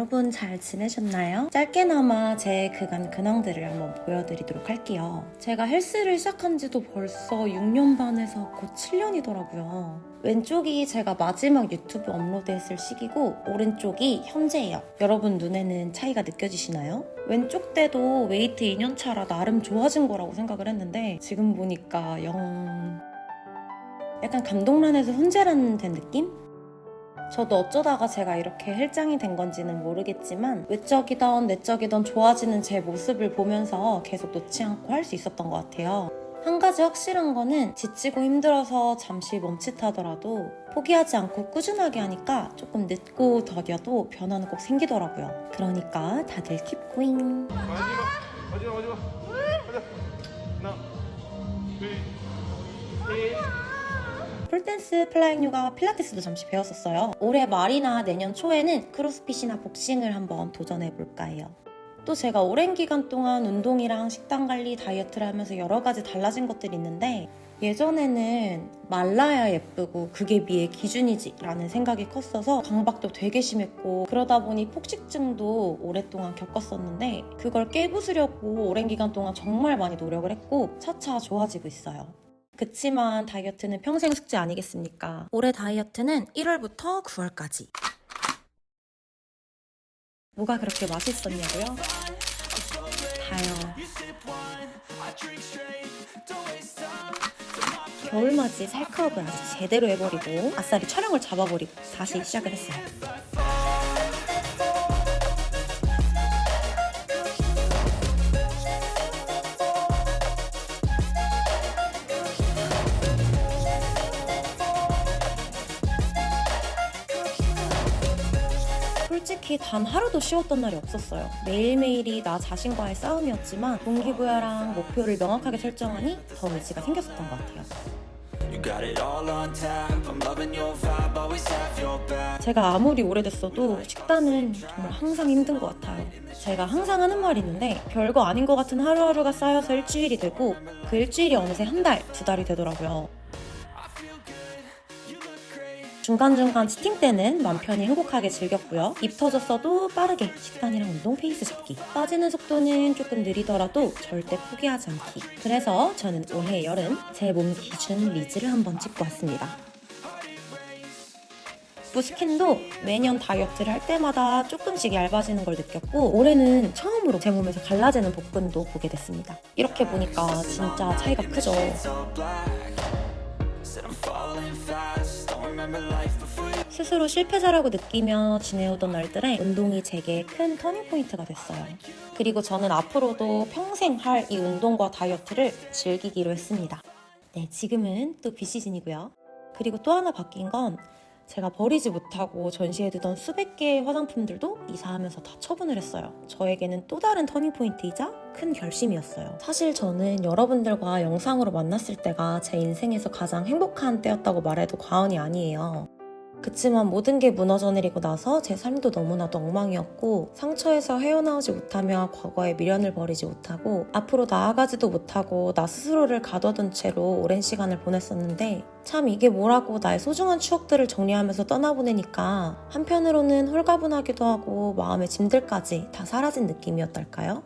여러분 잘 지내셨나요? 짧게나마 제 그간 근황들을 한번 보여드리도록 할게요. 제가 헬스를 시작한 지도 벌써 6년 반에서 곧 7년이더라고요. 왼쪽이 제가 마지막 유튜브 업로드했을 시기고 오른쪽이 현재예요. 여러분 눈에는 차이가 느껴지시나요? 왼쪽 때도 웨이트 2년차라 나름 좋아진 거라고 생각을 했는데 지금 보니까 약간 감독란에서 훈제란 된 느낌? 저도 어쩌다가 제가 이렇게 헬장이 된 건지는 모르겠지만 외적이던 내적이던 좋아지는 제 모습을 보면서 계속 놓지 않고 할 수 있었던 것 같아요. 한 가지 확실한 거는 지치고 힘들어서 잠시 멈칫하더라도 포기하지 않고 꾸준하게 하니까 조금 늦고 더뎌도 변화는 꼭 생기더라고요. 그러니까 다들 keep going. 마지막 가자. 하나 둘셋 폴댄스, 플라잉 요가, 필라테스도 잠시 배웠었어요. 올해 말이나 내년 초에는 크로스핏이나 복싱을 한번 도전해볼까 해요. 또 제가 오랜 기간 동안 운동이랑 식단 관리, 다이어트를 하면서 여러 가지 달라진 것들이 있는데 예전에는 말라야 예쁘고 그게 미의 기준이지 라는 생각이 컸어서 강박도 되게 심했고 그러다 보니 폭식증도 오랫동안 겪었었는데 그걸 깨부수려고 오랜 기간 동안 정말 많이 노력을 했고 차차 좋아지고 있어요. 그치만 다이어트는 평생 숙제 아니겠습니까? 올해 다이어트는 1월부터 9월까지. 뭐가 그렇게 맛있었냐고요? 다요. 겨울맞이 살카업을 아주 제대로 해버리고 아싸리 촬영을 잡아버리고 다시 시작을 했어요. 솔직히 단 하루도 쉬웠던 날이 없었어요. 매일매일이 나 자신과의 싸움이었지만 동기부여랑 목표를 명확하게 설정하니 더 의지가 생겼었던 것 같아요. 제가 아무리 오래됐어도 식단은 정말 항상 힘든 것 같아요. 제가 항상 하는 말이 있는데 별거 아닌 것 같은 하루하루가 쌓여서 일주일이 되고 그 일주일이 어느새 한 달, 두 달이 되더라고요. 중간중간 치팅 때는 맘 편히 행복하게 즐겼고요. 입 터졌어도 빠르게 식단이랑 운동 페이스 잡기. 빠지는 속도는 조금 느리더라도 절대 포기하지 않기. 그래서 저는 올해 여름 제 몸 기준 리즈를 한번 찍고 왔습니다. 부스킨도 매년 다이어트를 할 때마다 조금씩 얇아지는 걸 느꼈고 올해는 처음으로 제 몸에서 갈라지는 복근도 보게 됐습니다. 이렇게 보니까 진짜 차이가 크죠. 스스로 실패자라고 느끼며 지내오던 날들에 운동이 제게 큰 터닝포인트가 됐어요. 그리고 저는 앞으로도 평생 할 이 운동과 다이어트를 즐기기로 했습니다. 네, 지금은 또 비시즌이고요. 그리고 또 하나 바뀐 건 제가 버리지 못하고 전시해두던 수백 개의 화장품들도 이사하면서 다 처분을 했어요. 저에게는 또 다른 터닝포인트이자 큰 결심이었어요. 사실 저는 여러분들과 영상으로 만났을 때가 제 인생에서 가장 행복한 때였다고 말해도 과언이 아니에요. 그치만 모든 게 무너져 내리고 나서 제 삶도 너무나도 엉망이었고 상처에서 헤어나오지 못하며 과거의 미련을 버리지 못하고 앞으로 나아가지도 못하고 나 스스로를 가둬둔 채로 오랜 시간을 보냈었는데 참 이게 뭐라고 나의 소중한 추억들을 정리하면서 떠나보내니까 한편으로는 홀가분하기도 하고 마음의 짐들까지 다 사라진 느낌이었달까요?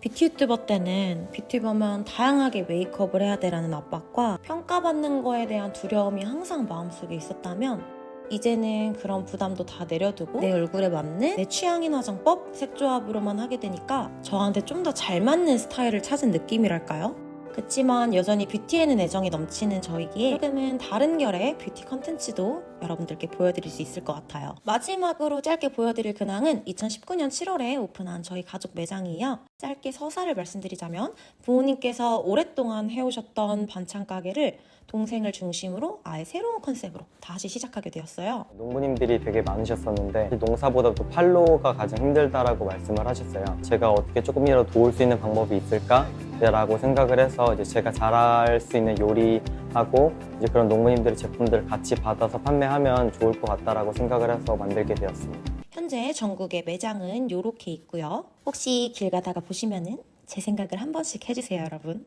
뷰티 유튜버 때는 뷰티버면 다양하게 메이크업을 해야 되라는 압박과 평가받는 거에 대한 두려움이 항상 마음속에 있었다면 이제는 그런 부담도 다 내려두고 내 얼굴에 맞는 내 취향인 화장법, 색조합으로만 하게 되니까 저한테 좀 더 잘 맞는 스타일을 찾은 느낌이랄까요? 그치만 여전히 뷰티에는 애정이 넘치는 저이기에 조금은 다른 결의 뷰티 컨텐츠도 여러분들께 보여드릴 수 있을 것 같아요. 마지막으로 짧게 보여드릴 근황은 2019년 7월에 오픈한 저희 가족 매장이에요. 짧게 서사를 말씀드리자면 부모님께서 오랫동안 해오셨던 반찬 가게를 동생을 중심으로 아예 새로운 컨셉으로 다시 시작하게 되었어요. 농부님들이 되게 많으셨었는데 농사보다도 팔로우가 가장 힘들다라고 말씀을 하셨어요. 제가 어떻게 조금이라도 도울 수 있는 방법이 있을까? 라고 생각을 해서 이제 제가 잘할 수 있는 요리하고 이제 그런 농부님들의 제품들을 같이 받아서 판매하면 좋을 것 같다라고 생각을 해서 만들게 되었습니다. 현재 전국의 매장은 이렇게 있고요. 혹시 길 가다가 보시면은 제 생각을 한 번씩 해주세요, 여러분.